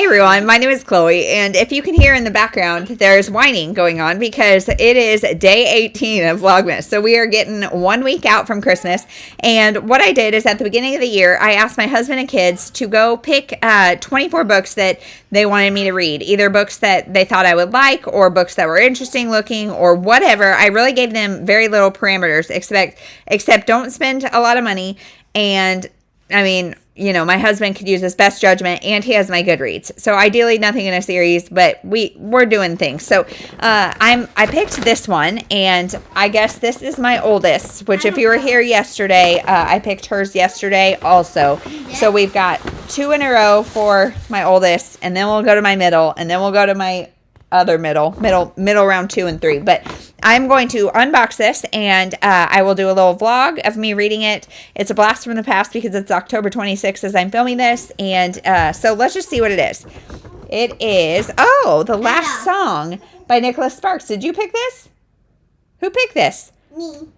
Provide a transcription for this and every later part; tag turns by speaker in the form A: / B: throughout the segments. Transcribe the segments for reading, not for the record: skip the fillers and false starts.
A: Hey everyone, my name is Chloe, and if you can hear in the background, there's whining going on because it is day 18 of Vlogmas. So we are getting 1 week out from Christmas, and what I did is at the beginning of the year, I asked my husband and kids to go pick 24 books that they wanted me to read, either books that they thought I would like or books that were interesting looking or whatever. I really gave them very little parameters, except don't spend a lot of money. And I mean, you know, my husband could use his best judgment, and he has my Goodreads. So ideally, nothing in a series, but we're doing things. So I picked this one, and I guess this is my oldest. Which, if you were here yesterday, I picked hers yesterday also. So we've got 2 in a row for my oldest, and then we'll go to my middle, and then we'll go to my other middle round 2 and 3. But I'm going to unbox this, and I will do a little vlog of me reading it. It's a blast from the past because it's October 26th as I'm filming this, and so let's just see what it is. It is, The Last Song by Nicholas Sparks. Did you pick this? Who picked this?
B: Me.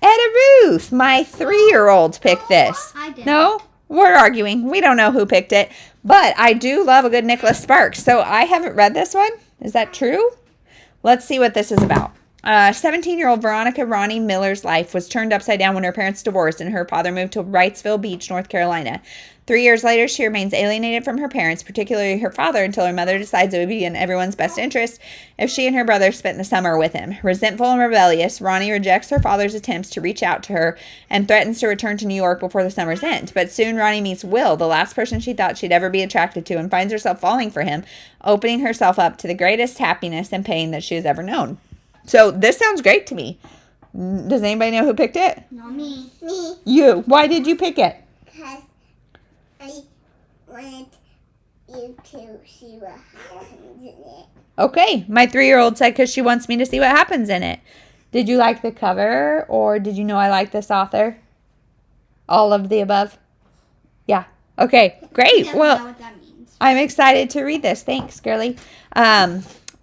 A: Etta Ruth, my 3-year-old picked this.
B: I did.
A: No? We're arguing. We don't know who picked it, but I do love a good Nicholas Sparks, so I haven't read this one. Is that true? Let's see what this is about. 17-year-old Veronica Ronnie Miller's life was turned upside down when her parents divorced and her father moved to Wrightsville Beach, North Carolina. 3 years later, she remains alienated from her parents, particularly her father, until her mother decides it would be in everyone's best interest if she and her brother spent the summer with him. Resentful and rebellious, Ronnie rejects her father's attempts to reach out to her and threatens to return to New York before the summer's end. But soon Ronnie meets Will, the last person she thought she'd ever be attracted to, and finds herself falling for him, opening herself up to the greatest happiness and pain that she has ever known. So this sounds great to me. Does anybody know who picked it?
B: Not me. Me.
A: You. Why did you pick it?
B: Because I wanted you to see what happens in it.
A: Okay. My 3-year-old said because she wants me to see what happens in it. Did you like the cover, or did you know I like this author? All of the above? Yeah. Okay. Great.
B: I
A: Well,
B: know what that means.
A: I'm excited to read this. Thanks, girly.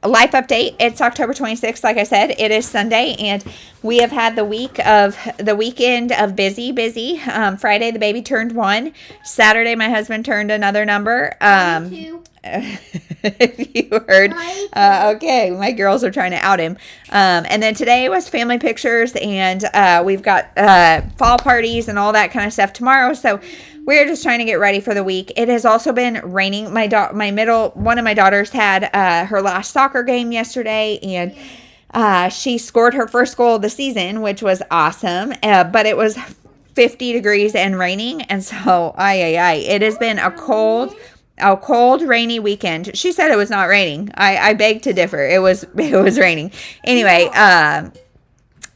A: A life update. It's October 26th. Like I said, it is Sunday, and we have had the weekend of busy. Friday, the baby turned 1. Saturday, my husband turned another number. If you heard, okay, my girls are trying to out him. And then today was family pictures, and we've got fall parties and all that kind of stuff tomorrow. So we're just trying to get ready for the week. It has also been raining. One of my daughters had her last soccer game yesterday, and she scored her first goal of the season, which was awesome. But it was 50 degrees and raining, and so it has been a cold, rainy weekend. She said it was not raining. I beg to differ. It was raining. Anyway,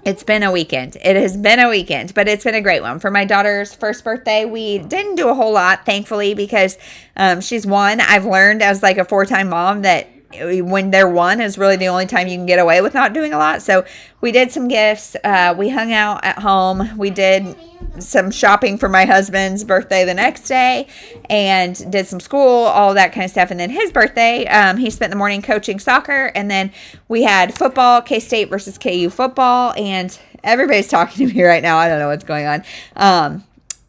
A: it's been a weekend. It has been a weekend, but it's been a great one. For my daughter's first birthday, we didn't do a whole lot, thankfully, because she's 1. I've learned as like a 4-time mom that when they're 1 is really the only time you can get away with not doing a lot. So we did some gifts. We hung out at home. We did some shopping for my husband's birthday the next day and did some school, all that kind of stuff. And then his birthday, he spent the morning coaching soccer, and then we had football, K-State versus KU football, and everybody's talking to me right now. I don't know what's going on.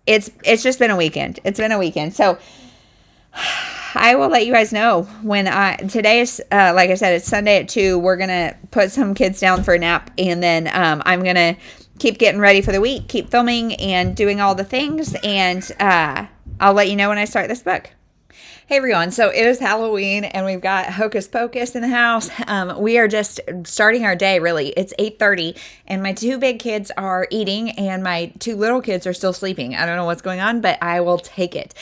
A: It's just been a weekend. It's been a weekend. So I will let you guys know when today is, like I said, it's Sunday at 2. We're going to put some kids down for a nap, and then I'm going to keep getting ready for the week, keep filming and doing all the things, and I'll let you know when I start this book. Hey everyone, so it is Halloween and we've got Hocus Pocus in the house. We are just starting our day, really. It's 8:30 and my 2 big kids are eating and my 2 little kids are still sleeping. I don't know what's going on, but I will take it.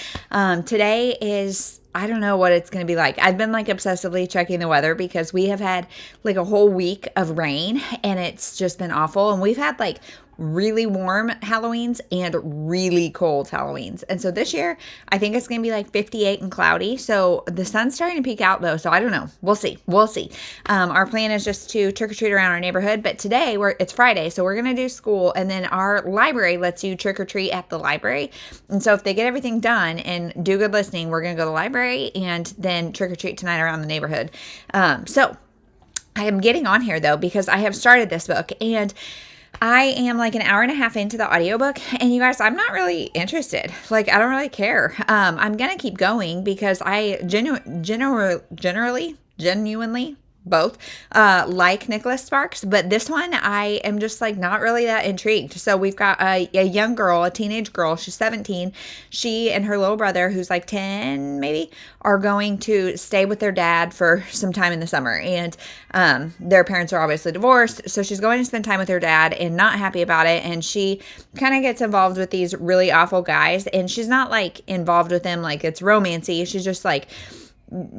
A: Today is, I don't know what it's going to be like. I've been like obsessively checking the weather because we have had like a whole week of rain and it's just been awful. And we've had like really warm Halloweens and really cold Halloweens. And so this year, I think it's going to be like 58 and cloudy. So the sun's starting to peek out though. So I don't know. We'll see. Our plan is just to trick or treat around our neighborhood. But today it's Friday. So we're going to do school. And then our library lets you trick or treat at the library. And so if they get everything done and do good listening, we're going to go to the library and then trick or treat tonight around the neighborhood. So I am getting on here though, because I have started this book and I am like an hour and a half into the audiobook, and you guys, I'm not really interested. Like, I don't really care. I'm gonna keep going because I genuinely both like Nicholas Sparks, but this one I am just like not really that intrigued. So we've got a young girl, a teenage girl. She's 17. She and her little brother, who's like 10 maybe, are going to stay with their dad for some time in the summer, and their parents are obviously divorced, so she's going to spend time with her dad and not happy about it. And she kind of gets involved with these really awful guys, and she's not like involved with them like it's romancy. She's just like,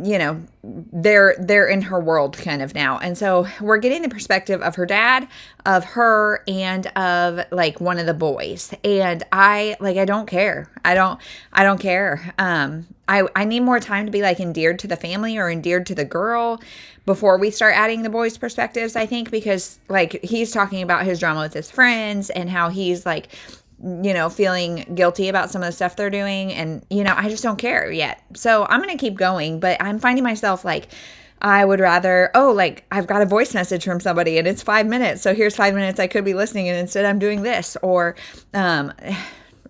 A: you know, they're in her world kind of now. And so we're getting the perspective of her dad, of her, and of like one of the boys. And I don't care. I don't care. I need more time to be like endeared to the family or endeared to the girl before we start adding the boys' perspectives, I think, because like he's talking about his drama with his friends and how he's like, you know, feeling guilty about some of the stuff they're doing. And, you know, I just don't care yet. So I'm going to keep going, but I'm finding myself like, I would rather, like I've got a voice message from somebody and it's 5 minutes. So here's 5 minutes I could be listening, and instead I'm doing this, or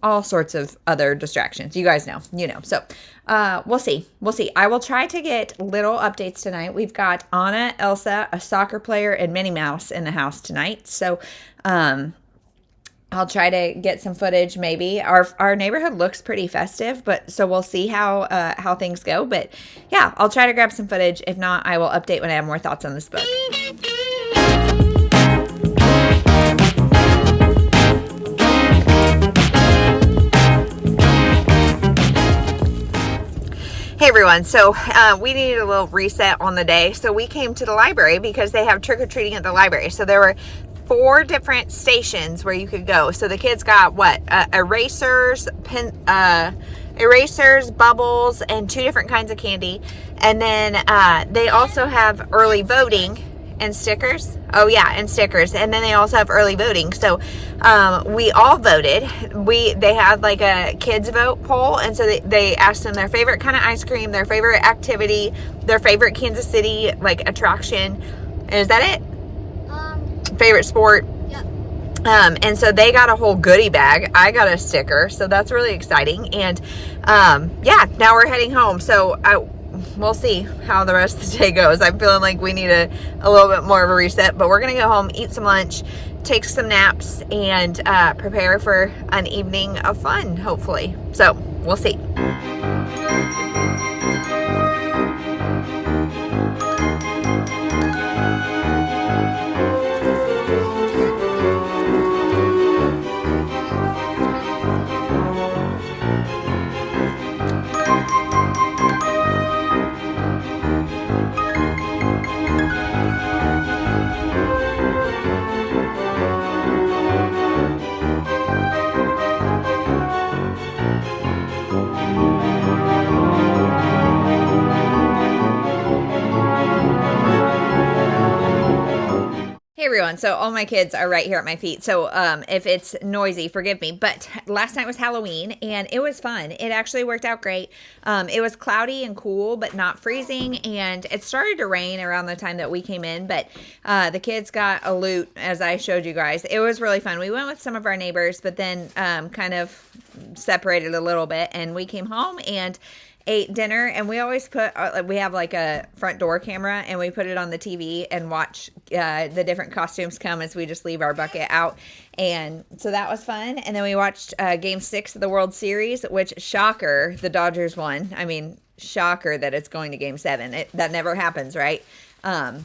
A: all sorts of other distractions. You guys know, you know. So we'll see. I will try to get little updates tonight. We've got Anna, Elsa, a soccer player, and Minnie Mouse in the house tonight. So I'll try to get some footage maybe. Our neighborhood looks pretty festive, but so we'll see how things go. But yeah, I'll try to grab some footage. If not, I will update when I have more thoughts on this book. Hey everyone, so we needed a little reset on the day. So we came to the library because they have trick-or-treating at the library. So there were 4 different stations where you could go. So the kids got erasers, bubbles, and 2 different kinds of candy. And then they also have early voting and stickers. Oh yeah, and stickers. And then they also have early voting. So we all voted. They had like a kids vote poll, and so they asked them their favorite kind of ice cream, their favorite activity, their favorite Kansas City like attraction. Is that it? Favorite sport.
B: Yep.
A: And so they got a whole goodie bag. I got a sticker, so that's really exciting. And yeah, now we're heading home. So we'll see how the rest of the day goes. I'm feeling like we need a little bit more of a reset, but we're gonna go home, eat some lunch, take some naps, and prepare for an evening of fun, hopefully. So we'll see. Hey everyone, so all my kids are right here at my feet, so if it's noisy, forgive me, but last night was Halloween, and it was fun. It actually worked out great. It was cloudy and cool, but not freezing, and it started to rain around the time that we came in, but the kids got a loot, as I showed you guys. It was really fun. We went with some of our neighbors, but then kind of separated a little bit, and we came home and ate dinner, and we always we have like a front door camera, and we put it on the TV and watch the different costumes come as we just leave our bucket out. And so that was fun. And then we watched game 6 of the World Series, which, shocker, the Dodgers won. I mean, shocker that it's going to game 7. That never happens, right? I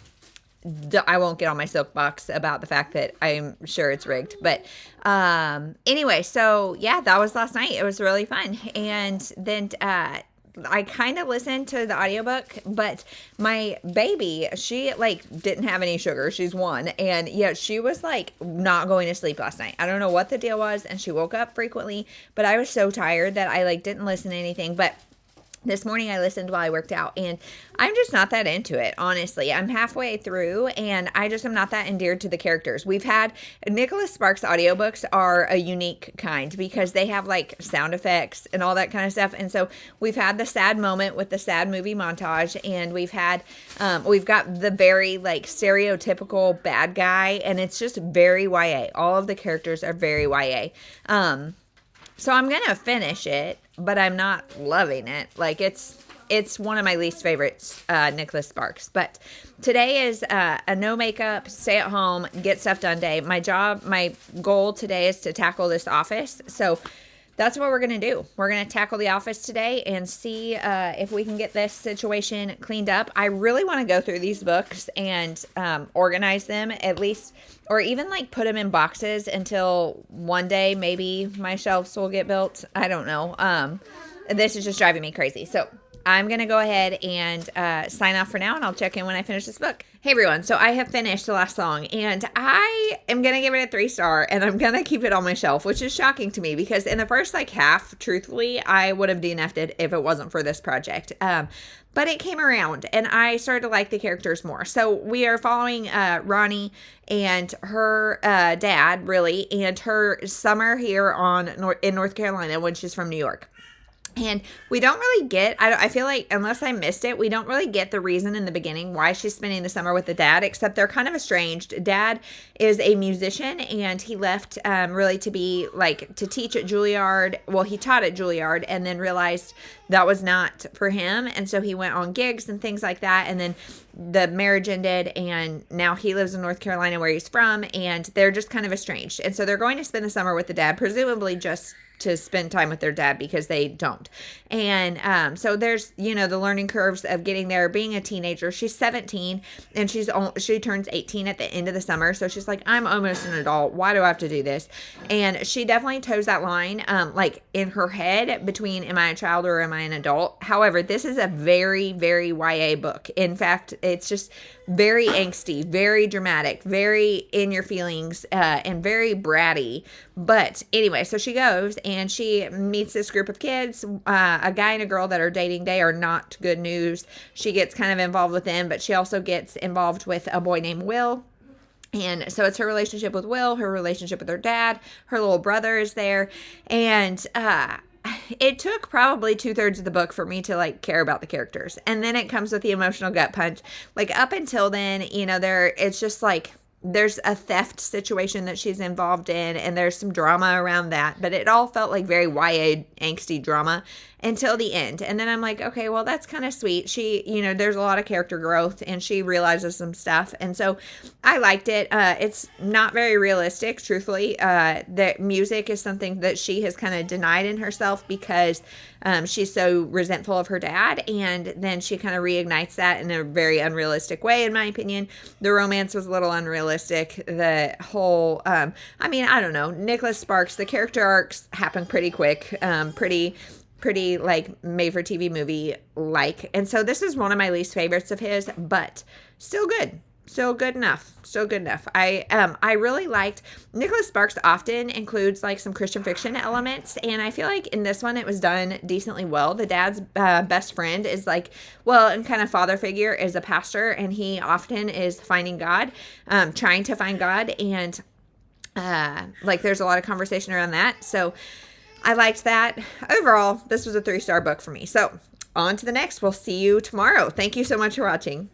A: won't get on my soapbox about the fact that I'm sure it's rigged. But anyway, so yeah, that was last night. It was really fun. And then I kind of listened to the audiobook, but my baby, she like didn't have any sugar. She's 1. And yeah, she was like not going to sleep last night. I don't know what the deal was. And she woke up frequently, but I was so tired that I like didn't listen to anything. But This morning I listened while I worked out, and I'm just not that into it, honestly. I'm halfway through, and I just am not that endeared to the characters. We've had Nicholas Sparks audiobooks are a unique kind because they have like sound effects and all that kind of stuff. And so we've had the sad moment with the sad movie montage, and we've got the very like stereotypical bad guy, and it's just very YA. All of the characters are very YA. So I'm going to finish it, but I'm not loving it. Like it's one of my least favorites, Nicholas Sparks. But today is a no makeup, stay at home, get stuff done day. My goal today is to tackle this office. So that's what we're going to do. We're going to tackle the office today and see if we can get this situation cleaned up. I really want to go through these books and organize them at least, or even like put them in boxes until one day maybe my shelves will get built. I don't know. This is just driving me crazy. So I'm going to go ahead and sign off for now, and I'll check in when I finish this book. Hey everyone, so I have finished the last song, and I am going to give it a 3-star, and I'm going to keep it on my shelf, which is shocking to me because in the first like half, truthfully, I would have DNF'd it if it wasn't for this project. But it came around, and I started to like the characters more. So we are following Ronnie and her dad, really, and her summer here in North Carolina when she's from New York. And we don't really get, I feel like, unless I missed it, we don't really get the reason in the beginning why she's spending the summer with the dad, except they're kind of estranged. Dad is a musician, and he left really to teach at Juilliard. Well, he taught at Juilliard and then realized that was not for him. And so he went on gigs and things like that. And then the marriage ended, and now he lives in North Carolina where he's from, and they're just kind of estranged. And so they're going to spend the summer with the dad, presumably just to spend time with their dad because they don't. And so there's, the learning curves of getting there, being a teenager. She's 17 and she turns 18 at the end of the summer. So she's like, I'm almost an adult. Why do I have to do this? And she definitely toes that line, like in her head between am I a child or am I an adult? However, this is a very, very YA book. In fact, it's just very angsty, very dramatic, very in your feelings, and very bratty. But anyway, so she goes and she meets this group of kids, a guy and a girl that are dating. They are not good news. She gets kind of involved with them, but she also gets involved with a boy named Will. And so it's her relationship with Will, her relationship with her dad, her little brother is there. And it took probably 2/3 of the book for me to like care about the characters. And then it comes with the emotional gut punch. Like up until then, it's just like there's a theft situation that she's involved in, and there's some drama around that, but it all felt like very YA angsty drama until the end. And then I'm like, okay, well, that's kind of sweet. She, there's a lot of character growth, and she realizes some stuff. And so I liked it. It's not very realistic, truthfully. The music is something that she has kind of denied in herself because she's so resentful of her dad. And then she kind of reignites that in a very unrealistic way, in my opinion. The romance was a little unrealistic. The whole, I don't know. Nicholas Sparks, the character arcs happen pretty quick, pretty like made for TV movie like. And so this is one of my least favorites of his, but still good. Still good enough. I really liked Nicholas Sparks often includes like some Christian fiction elements, and I feel like in this one it was done decently well. The dad's best friend is and kind of father figure is a pastor, and he often is finding God, trying to find God, and there's a lot of conversation around that. So I liked that. Overall, this was a 3-star book for me. So on to the next. We'll see you tomorrow. Thank you so much for watching.